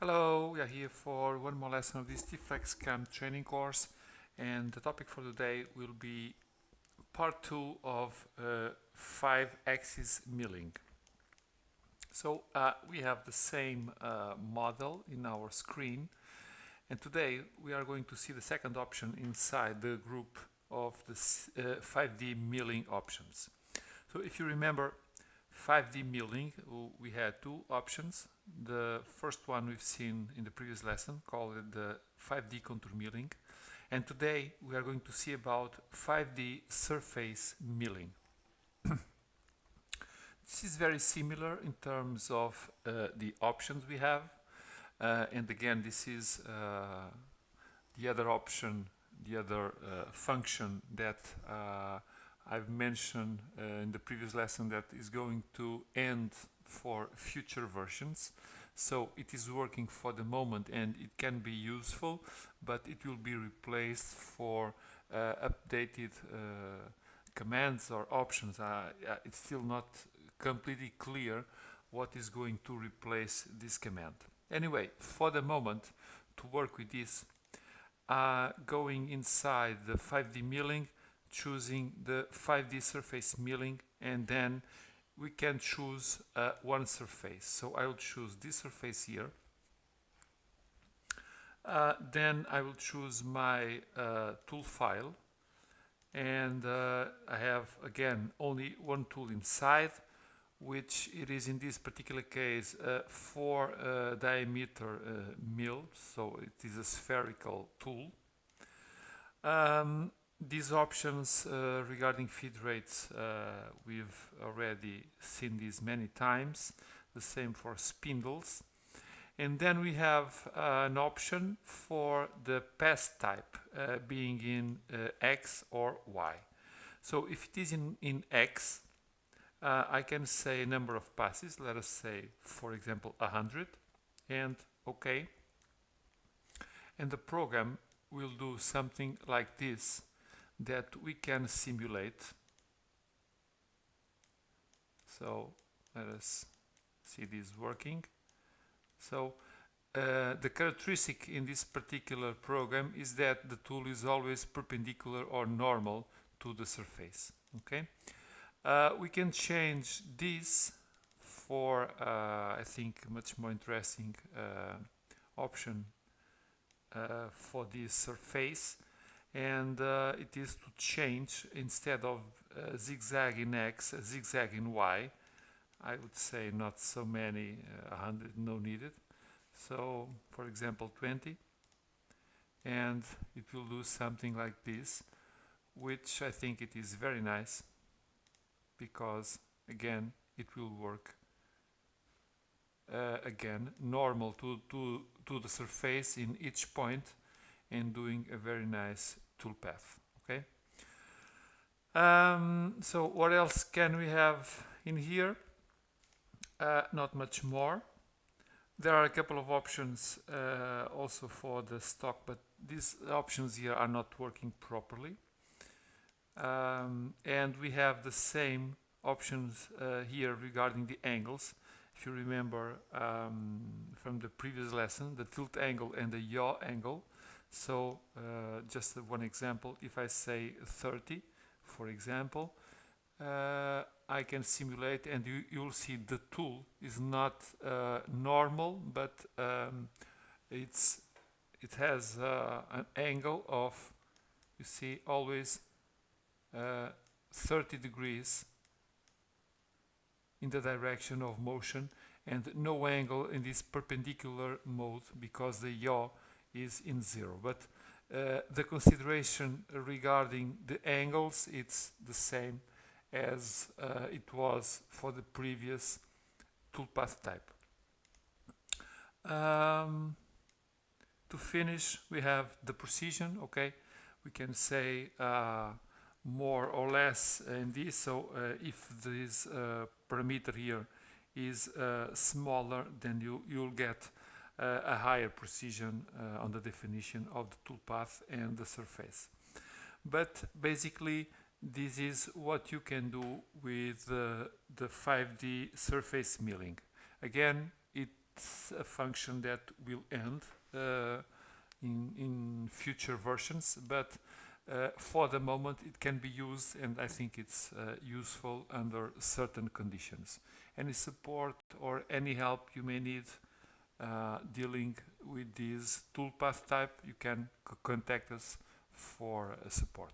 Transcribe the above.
Hello, we are here for one more lesson of this TFlexCam training course, and the topic for today will be part 2 of 5-axis milling. So we have the same model in our screen, and today we are going to see the second option inside the group of the 5D milling options. So if you remember 5D milling, we had two options. The first one we've seen in the previous lesson, called the 5D contour milling, and today we are going to see about 5D surface milling. This is very similar in terms of the options we have, and again this is the other option, the other function that I've mentioned in the previous lesson that is going to end for future versions. So it is working for the moment and it can be useful, but it will be replaced for updated commands or options. It's still not completely clear what is going to replace this command. Anyway, for the moment, to work with this, going inside the 5D milling, choosing the 5D surface milling, and then we can choose one surface. So I will choose this surface here. Then I will choose my tool file, and I have again only one tool inside, which it is in this particular case 4 diameter mill, so it is a spherical tool. These options regarding feed rates, we've already seen these many times, the same for spindles. And then we have an option for the pass type being in X or Y. So if it is in X, I can say a number of passes, let us say for example 100, and OK. And the program will do something like this that we can simulate. So let us see this working. So the characteristic in this particular program is that the tool is always perpendicular or normal to the surface. Okay. We can change this for I think much more interesting option for this surface, and it is to change, instead of zigzag in X, zigzag in Y. I would say not so many, 100 no needed. So for example 20, and it will do something like this, which I think it is very nice, because again it will work again normal to the surface in each point, and doing a very nice toolpath. Okay. So what else can we have in here? Not much more. There are a couple of options also for the stock, but these options here are not working properly. And we have the same options here regarding the angles. If you remember from the previous lesson, the tilt angle and the yaw angle. So just one example, if I say 30, for example, I can simulate, and you'll see the tool is not normal, but it has an angle of, you see, always 30 degrees in the direction of motion, and no angle in this perpendicular mode because the yaw is in 0. But the consideration regarding the angles, it's the same as it was for the previous toolpath type. To finish, we have the precision. Okay, we can say more or less in this. So if this parameter here is smaller, then you'll get a higher precision on the definition of the toolpath and the surface. But basically this is what you can do with the 5D surface milling. Again, it it's a function that will end in future versions, but for the moment it can be used, and I think it's useful under certain conditions. Any support or any help you may need dealing with this toolpath type, you can contact us for support.